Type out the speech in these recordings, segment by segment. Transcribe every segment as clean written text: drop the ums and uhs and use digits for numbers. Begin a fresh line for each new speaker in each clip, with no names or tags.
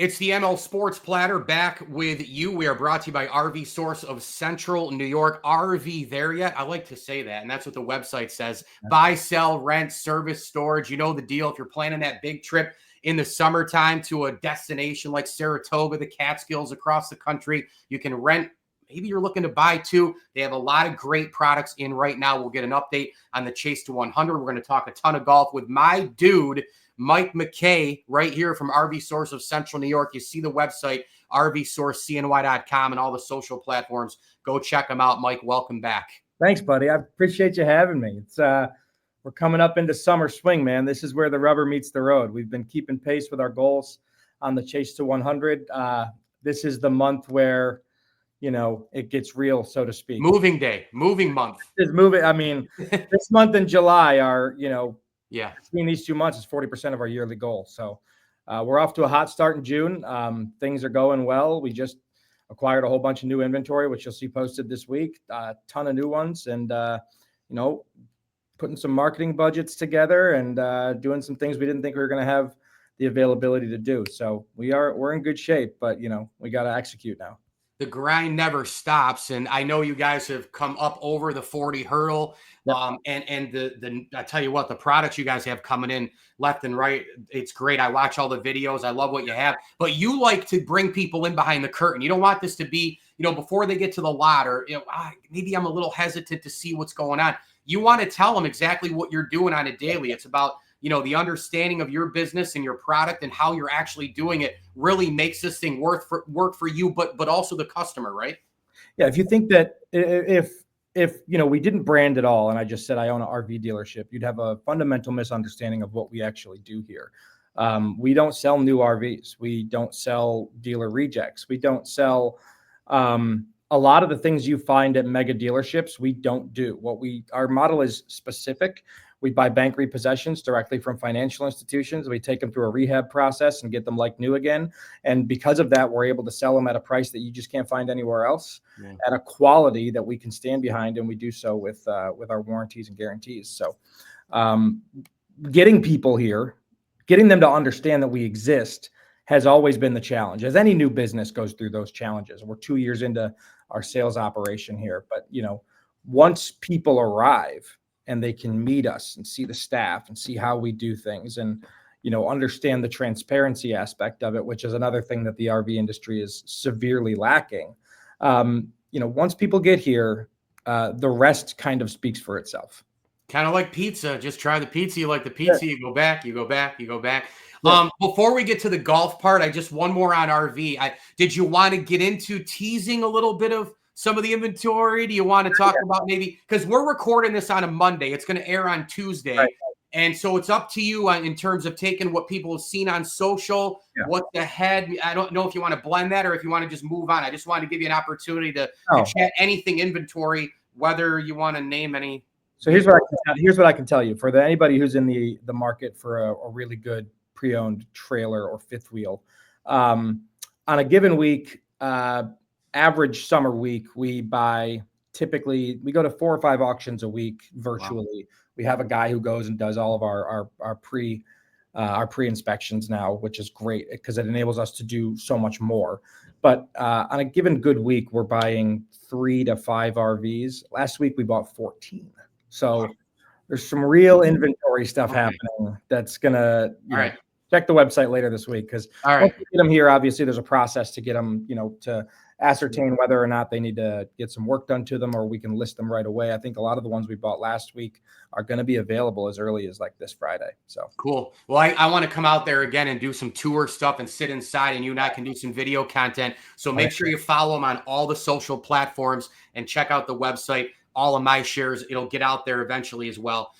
It's the ML Sports Platter back with you. We are brought to you by RV Source of Central New York. RV there yet? I like to say that, and that's what the website says. Buy, sell, rent, service, storage. You know the deal. If you're planning that big trip in the summertime to a destination like Saratoga, the Catskills, across the country, you can rent. Maybe you're looking to buy too. They have a lot of great products in right now. We'll get an update on the Chase to 100. We're going to talk a ton of golf with my dude, Mike McKay, right here from RV Source of Central New York. You see the website, rvsourcecny.com, and all the social platforms. Go check them out. Mike, welcome back.
Thanks, buddy. I appreciate you having me. It's we're coming up into summer swing, man. This is where the rubber meets the road. We've been keeping pace with our goals on the Chase to 100. This is the month where, you know, it gets real, so to speak.
Moving day, moving month.
It's moving. I mean, this month and July are, you know,
yeah,
between these 2 months is 40% of our yearly goal. So we're off to a hot start in June. Things are going well. We just acquired a whole bunch of new inventory, which you'll see posted this week, a ton of new ones, and, you know, putting some marketing budgets together and doing some things we didn't think we were going to have the availability to do. So we're in good shape, but, you know, we got to execute now.
The grind never stops, and I know you guys have come up over the 40 hurdle.
Yep.
And the I tell you what, the products you guys have coming in left and right, it's great. I watch all the videos. I love what you have, but you like to bring people in behind the curtain. You don't want this to be, you know, before they get to the lot, or, you know, maybe I'm a little hesitant to see what's going on. You want to tell them exactly what you're doing on a daily. It's about, you know, the understanding of your business and your product and how you're actually doing it really makes this thing work for you, but also the customer, right?
Yeah. If you think that if you know, we didn't brand at all, and I just said I own an RV dealership, you'd have a fundamental misunderstanding of what we actually do here. We don't sell new RVs. We don't sell dealer rejects. We don't sell a lot of the things you find at mega dealerships. We don't do. Our model is specific. We buy bank repossessions directly from financial institutions. We take them through a rehab process and get them like new again. And because of that, we're able to sell them at a price that you just can't find anywhere else, at a quality that we can stand behind. And we do so with our warranties and guarantees. So getting people here, getting them to understand that we exist has always been the challenge, as any new business goes through those challenges. We're 2 years into our sales operation here. But, you know, once people arrive, and they can meet us and see the staff and see how we do things and, you know, understand the transparency aspect of it, which is another thing that the RV industry is severely lacking. You know, once people get here, the rest kind of speaks for itself.
Kind of like pizza. Just try the pizza. You like the pizza, you go back, you go back, you go back.
Yeah.
Before we get to the golf part, one more on RV. Did you want to get into teasing a little bit of some of the inventory? Do you want to talk about maybe, because we're recording this on a Monday, it's going to air on Tuesday.
Right.
And so it's up to you in terms of taking what people have seen on social, what the head, I don't know if you want to blend that or if you want to just move on. I just wanted to give you an opportunity to chat anything inventory, whether you want to name any.
So here's what I can tell you for anybody who's in the market for a really good pre-owned trailer or fifth wheel. On a given week, average summer week, we go to 4 or 5 auctions a week virtually. Wow. We have a guy who goes and does all of our pre-inspections now, which is great because it enables us to do so much more. But on a given good week, we're buying 3 to 5 RVs. Last week we bought 14. So there's some real inventory stuff happening that's gonna check the website later this week, because once we get them here, obviously there's a process to get them, you know, to ascertain whether or not they need to get some work done to them, or we can list them right away. I think a lot of the ones we bought last week are going to be available as early as like this Friday. So
cool. Well, I want to come out there again and do some tour stuff and sit inside, and you and I can do some video content. So make sure you follow them on all the social platforms and check out the website. All of my shares, it'll get out there eventually as well.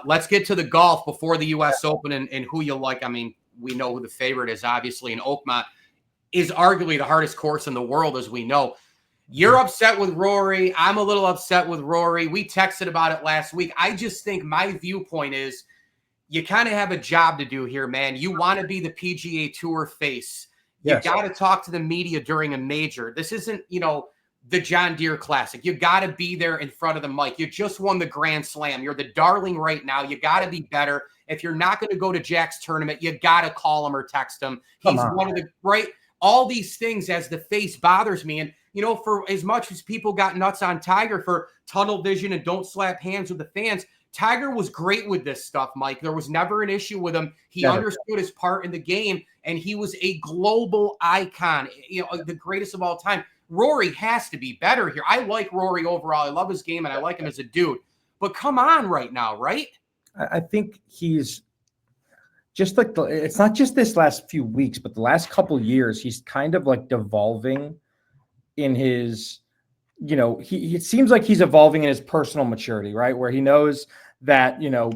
Let's get to the golf before the U.S. Open and who you like. I mean, we know who the favorite is, obviously, and Oakmont is arguably the hardest course in the world, as we know. You're upset with Rory. I'm a little upset with Rory. We texted about it last week. I just think my viewpoint is you kind of have a job to do here, man. You want to be the PGA Tour face. You got to talk to the media during a major. This isn't, you know, the John Deere Classic. You got to be there in front of the mic. You just won the Grand Slam. You're the darling right now. You got to be better. If you're not going to go to Jack's tournament, you got to call him or text him.
Come
He's
on.
one of the right. All these things as the face bothers me. And, you know, for as much as people got nuts on Tiger for tunnel vision and don't slap hands with the fans, Tiger was great with this stuff, Mike. There was never an issue with him. He understood his part in the game, and he was a global icon, you know, the greatest of all time. Rory has to be better here. I like Rory overall. I love his game, and I like him as a dude. But come on right now, right?
I think he's just like it's not just this last few weeks, but the last couple years, he's kind of like devolving in his, you know, it seems like he's evolving in his personal maturity, right? Where he knows that, you know,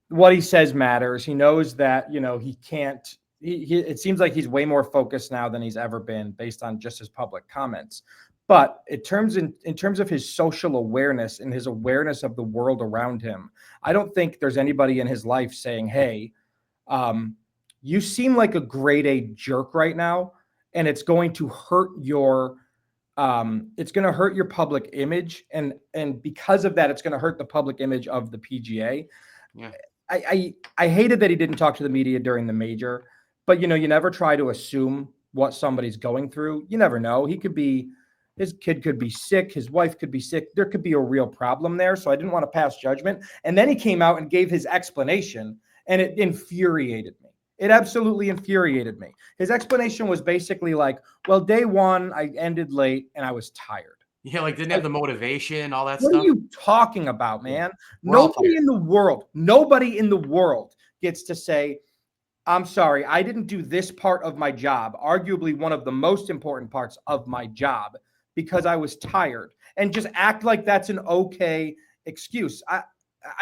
what he says matters. He knows that, you know, he can't, it seems like he's way more focused now than he's ever been based on just his public comments. But in terms of his social awareness and his awareness of the world around him, I don't think there's anybody in his life saying, hey, you seem like a grade A jerk right now, and it's going to hurt your public image. And because of that, it's going to hurt the public image of the PGA.
Yeah.
I hated that he didn't talk to the media during the major, but, you know, you never try to assume what somebody's going through. You never know. His kid could be sick. His wife could be sick. There could be a real problem there. So I didn't want to pass judgment. And then he came out and gave his explanation, and it infuriated me. It absolutely infuriated me. His explanation was basically like, well, day one, I ended late and I was tired.
Yeah, like didn't have the motivation, all that
stuff. What are you talking about, man? Nobody in the world gets to say, I'm sorry, I didn't do this part of my job, arguably one of the most important parts of my job, because I was tired, and just act like that's an okay excuse. I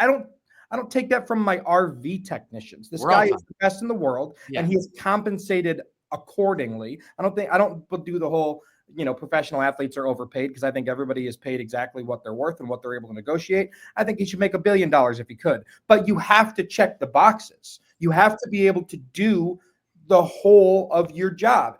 don't take that from my RV technicians. This guy is the best in the world, and he is compensated accordingly. I don't do the whole, you know, professional athletes are overpaid, because I think everybody is paid exactly what they're worth and what they're able to negotiate. I think he should make $1 billion if he could, but you have to check the boxes. You have to be able to do the whole of your job.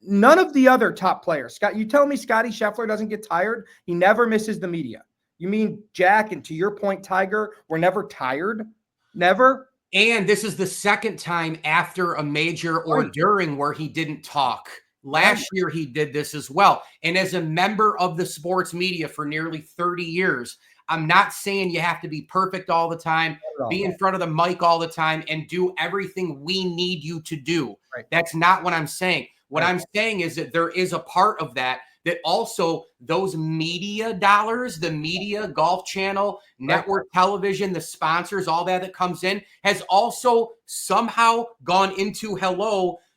None of the other top players, Scott, you tell me Scotty Scheffler doesn't get tired? He never misses the media. You mean Jack, and to your point, Tiger, were never tired? Never?
And this is the second time after a major or during where he didn't talk. Last year, he did this as well. And as a member of the sports media for nearly 30 years, I'm not saying you have to be perfect all the time, be in front of the mic all the time, and do everything we need you to do. Right. That's not what I'm saying. What I'm saying is that there is a part of that also those media dollars, the media, Golf Channel, network television, the sponsors, all that comes in, has also somehow gone into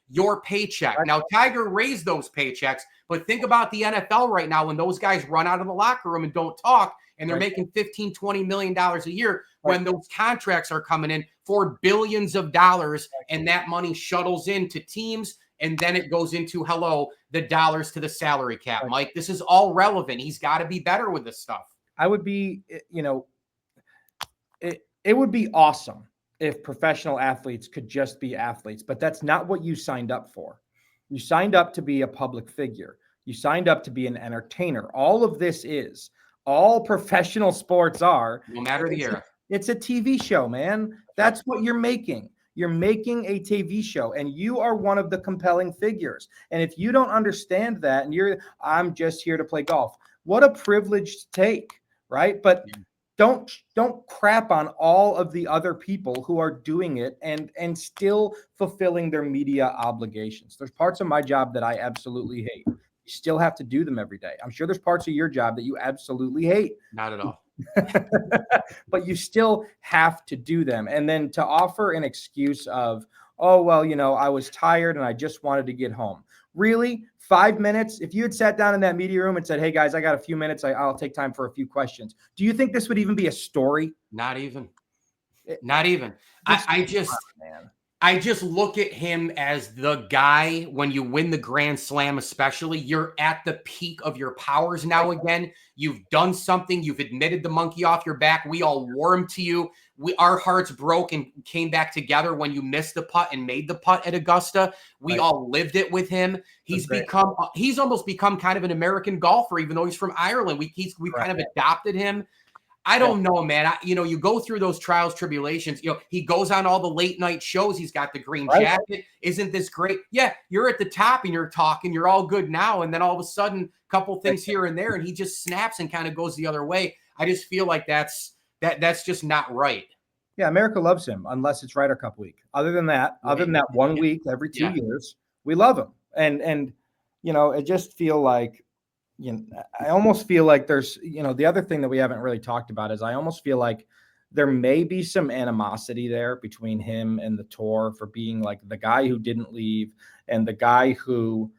your paycheck. Now, Tiger raised those paychecks, but think about the NFL right now when those guys run out of the locker room and don't talk, and they're making $15, $20 million a year when those contracts are coming in for billions of dollars, and that money shuttles into teams, and then it goes into, the dollars to the salary cap. Mike, this is all relevant. He's got to be better with this stuff.
I would be, you know, it would be awesome if professional athletes could just be athletes, but that's not what you signed up for. You signed up to be a public figure. You signed up to be an entertainer. All of this is, all professional sports are.
No matter the era.
It's a TV show, man. That's what you're making. You're making a TV show, and you are one of the compelling figures. And if you don't understand that, and I'm just here to play golf, what a privilege to take, right? But don't crap on all of the other people who are doing it and still fulfilling their media obligations. There's parts of my job that I absolutely hate. You still have to do them every day. I'm sure there's parts of your job that you absolutely hate.
Not at all.
But you still have to do them. And then to offer an excuse of, oh, well, you know, I was tired and I just wanted to get home. Really? 5 minutes? If you had sat down in that media room and said, hey, guys, I got a few minutes. I'll take time for a few questions. Do you think this would even be a story?
Not even. Not even. I just look at him as the guy, when you win the Grand Slam especially, you're at the peak of your powers now again. You've done something. You've admitted the monkey off your back. We all wore him to you. Our hearts broke and came back together when you missed the putt and made the putt at Augusta. We all lived it with him. He's almost become kind of an American golfer, even though he's from Ireland. We kind of adopted him. I don't know, man. You go through those trials, tribulations. He goes on all the late night shows. He's got the green jacket. Isn't this great? Yeah, you're at the top and you're talking. You're all good now. And then all of a sudden, a couple things here and there, and he just snaps and kind of goes the other way. I just feel like that's just not right.
Yeah, America loves him unless it's Ryder Cup week. Other than that 1 week every 2 years, we love him. And I just feel like, I almost feel like there's, the other thing that we haven't really talked about is I almost feel like there may be some animosity there between him and the tour for being like the guy who didn't leave and the guy who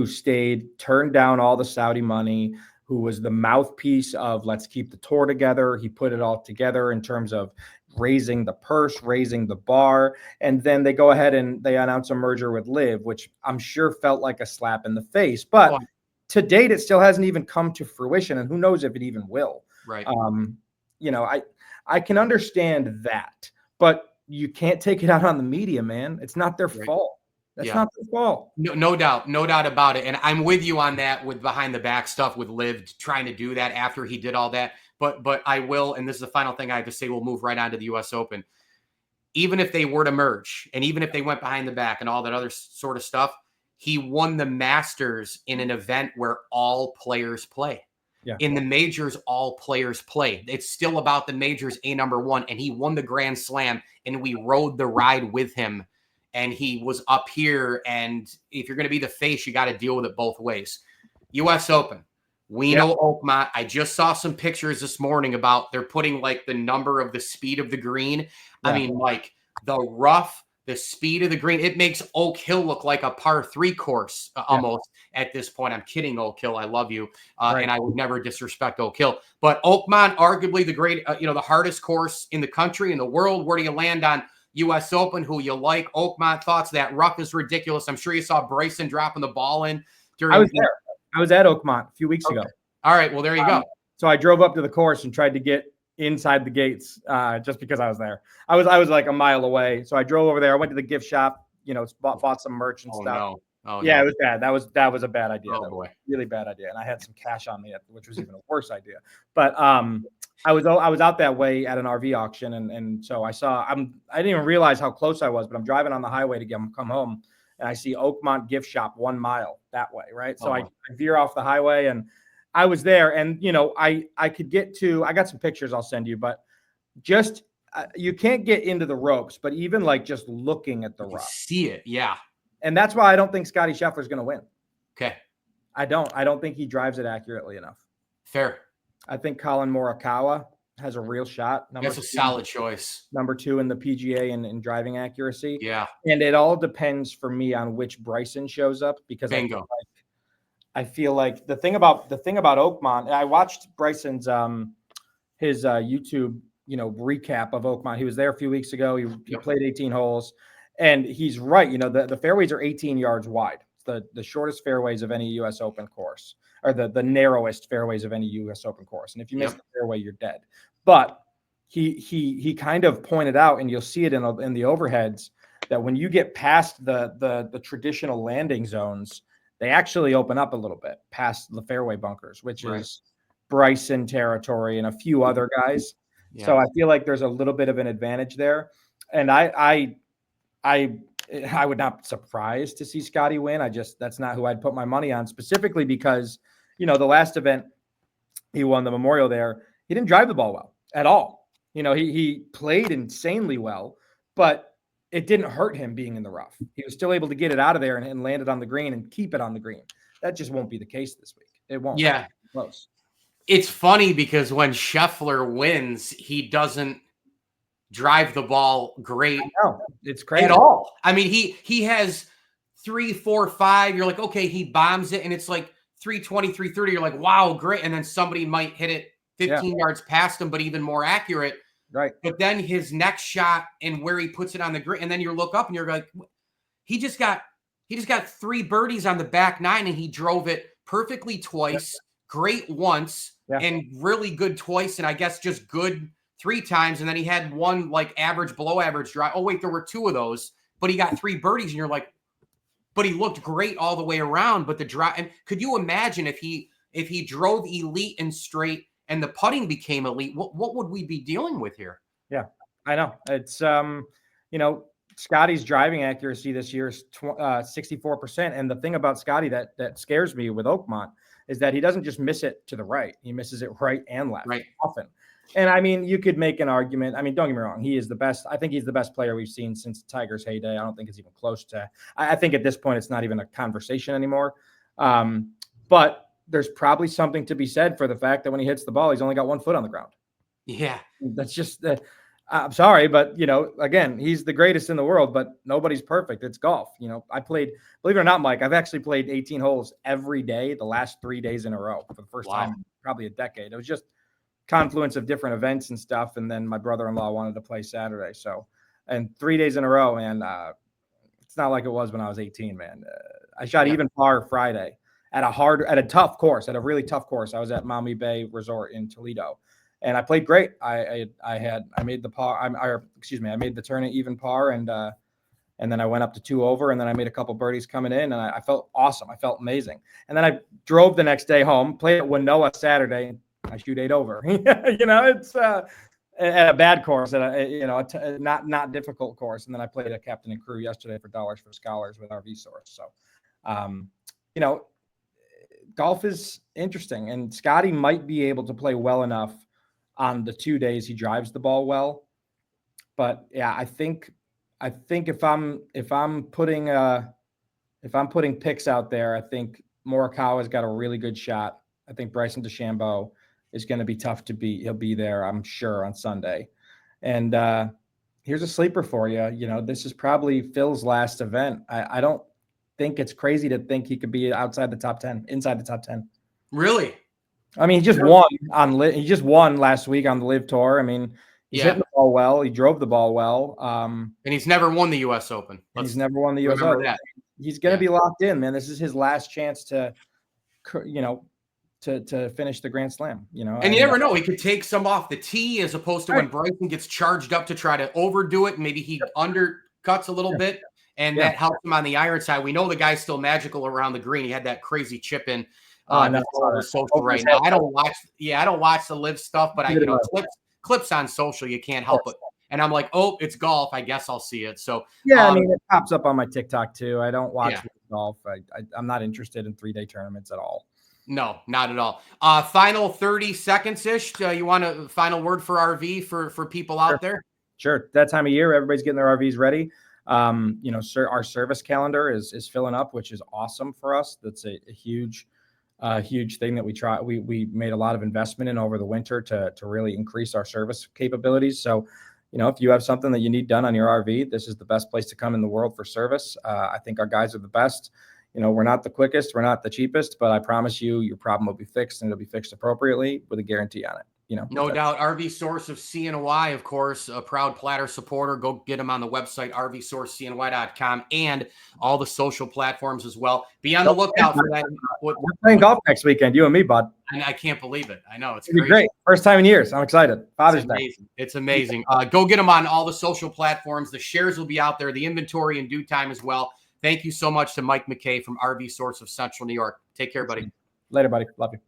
stayed, turned down all the Saudi money, who was the mouthpiece of let's keep the tour together. He put it all together in terms of raising the purse, raising the bar. And then they go ahead and they announce a merger with Liv, which I'm sure felt like a slap in the face. But to date, it still hasn't even come to fruition. And who knows if it even will.
Right.
I can understand that, but you can't take it out on the media, man. It's not their fault. That's not their fault.
No doubt about it. And I'm with you on that with behind the back stuff with Liv trying to do that after he did all that. But I will, and this is the final thing I have to say, we'll move right on to the U.S. Open. Even if they were to merge, and even if they went behind the back and all that other sort of stuff, he won the Masters in an event where all players play.
Yeah.
In the majors, all players play. It's still about the majors, number one, and he won the Grand Slam, and we rode the ride with him. And he was up here, and if you're going to be the face, you got to deal with it both ways. U.S. Open. We know Oakmont. I just saw some pictures this morning about they're putting like the number of the speed of the green. Yeah. I mean, like the rough, the speed of the green. It makes Oak Hill look like a par 3 course almost at this point. I'm kidding, Oak Hill. I love you. And I would never disrespect Oak Hill. But Oakmont, arguably the great, the hardest course in the country, in the world. Where do you land on U.S. Open? Who you like? Oakmont thoughts that rough is ridiculous. I'm sure you saw Bryson dropping the ball in during.
I was there. I was at Oakmont a few weeks ago.
All right. Well, there you go.
So I drove up to the course and tried to get inside the gates just because I was there. I was like a mile away. So I drove over there. I went to the gift shop, bought some merch and stuff.
No. Oh,
yeah,
no.
It was bad. That was a bad idea.
Oh, boy.
Really bad idea. And I had some cash on me, which was even a worse idea. But I was out that way at an RV auction. And so I didn't even realize how close I was, but I'm driving on the highway to come home. And I see Oakmont gift shop 1 mile that way, right? So I veer off the highway, and I was there. And, I could get to – I got some pictures I'll send you, but just you can't get into the ropes, but even like just looking at the rough.
See it, yeah.
And that's why I don't think Scottie Scheffler's going to win.
Okay.
I don't think he drives it accurately enough.
Fair.
I think Colin Morikawa has a real shot.
That's a solid choice.
Number 2 in the PGA in driving accuracy.
Yeah.
And it all depends for me on which Bryson shows up, because I feel like the thing about Oakmont, I watched Bryson's his YouTube recap of Oakmont. He was there a few weeks ago. He played 18 holes, and he's right. The fairways are 18 yards wide. It's the shortest fairways of any U.S. Open course, or the narrowest fairways of any U.S. Open course. And if you miss the fairway, you're dead. But he kind of pointed out, and you'll see it in the overheads, that when you get past the traditional landing zones, they actually open up a little bit past the fairway bunkers, which is Bryson territory and a few other guys. Yeah. So I feel like there's a little bit of an advantage there. And I would not be surprised to see Scottie win. That's not who I'd put my money on, specifically because, the last event he won, the Memorial there, he didn't drive the ball well at all. He played insanely well, but it didn't hurt him being in the rough. He was still able to get it out of there and land it on the green and keep it on the green. That just won't be the case this week. It won't.
Yeah.
Close. It's
funny because when Scheffler wins, he doesn't drive the ball great.
It's crazy
at all. I mean, he has 3, 4, 5. You're like, okay, he bombs it, and it's like 320, 330. You're like, wow, great. And then somebody might hit it 15 yards past him, but even more accurate.
Right.
But then his next shot and where he puts it on the green, and then you look up and you're like, he just got 3 birdies on the back 9, and he drove it perfectly twice, great once, and really good twice, and I guess just good 3 times. And then he had one like average, below average drive. Oh wait, there were 2 of those, but he got 3 birdies, and you're like, but he looked great all the way around. But the drive, and could you imagine if he drove elite and straight and the putting became elite, what would we be dealing with here?
Yeah, I know. It's Scotty's driving accuracy this year is 64%. And the thing about Scotty that scares me with Oakmont is that he doesn't just miss it to the right; he misses it right and left often. And I mean, you could make an argument. I mean, don't get me wrong; he is the best. I think he's the best player we've seen since Tiger's heyday. I don't think it's even close to. I think at this point, it's not even a conversation anymore. But there's probably something to be said for the fact that when he hits the ball, he's only got 1 foot on the ground.
Yeah,
that's just. I'm sorry, but again, he's the greatest in the world, but nobody's perfect. It's golf. I played, believe it or not, Mike, I've actually played 18 holes every day the last 3 days in a row for the first time in probably a decade. It was just confluence of different events and stuff. And then my brother-in-law wanted to play Saturday. And 3 days in a row, man, it's not like it was when I was 18, man. I shot even par Friday at a tough course, at a really tough course. I was at Maumee Bay Resort in Toledo. And I played great. I made the par. I made the turn at even par, and then I went up to 2 over, and then I made a couple birdies coming in, and I felt awesome. I felt amazing. And then I drove the next day home, played at Winona Saturday. I shoot 8 over. It's at a bad course, at a not difficult course. And then I played at Captain and Crew yesterday for Dollars for Scholars with RV Source. So, golf is interesting, and Scotty might be able to play well enough on the 2 days he drives the ball well. But yeah, I think if I'm putting picks out there, I think Morikawa's got a really good shot. I think Bryson DeChambeau is going to be tough to beat. He'll be there, I'm sure, on Sunday. And here's a sleeper for you. This is probably Phil's last event. I don't think it's crazy to think he could be inside the top 10.
Really?
I mean, he just won last week on the Live Tour. I mean, he's hitting the ball well. He drove the ball well.
And he's never won the U.S. Open.
He's never won the U.S. Open. That. He's going to be locked in, man. This is his last chance to finish the Grand Slam.
And you never know. He could take some off the tee as opposed to when Bryson gets charged up to try to overdo it. Maybe he undercuts a little bit, and that helps him on the iron side. We know the guy's still magical around the green. He had that crazy chip in. Social right now. I don't watch the Live stuff, but clips on social, you can't help it. And I'm like, oh, it's golf. I guess I'll see it. So
I mean, it pops up on my TikTok too. I don't watch golf. I'm not interested in 3-day tournaments at all.
No, not at all. Final 30 seconds ish. You want a final word for RV for people out there?
Sure. That time of year, everybody's getting their RVs ready. Our service calendar is filling up, which is awesome for us. That's a huge thing that we made a lot of investment in over the winter to really increase our service capabilities. So, if you have something that you need done on your RV, this is the best place to come in the world for service. I think our guys are the best. We're not the quickest, we're not the cheapest, but I promise you, your problem will be fixed, and it'll be fixed appropriately with a guarantee on it.
No doubt. RV Source of CNY, of course, a proud Platter supporter. Go get them on the website, rvsourcecny.com, and all the social platforms as well. Be on the lookout for that.
We're playing golf next weekend, you and me, bud.
And I can't believe it. I know. It's
great. First time in years. I'm excited. Father's Day.
It's amazing. Go get them on all the social platforms. The shares will be out there, the inventory in due time as well. Thank you so much to Mike McKay from RV Source of Central New York. Take care, buddy.
Later, buddy. Love you. Bye.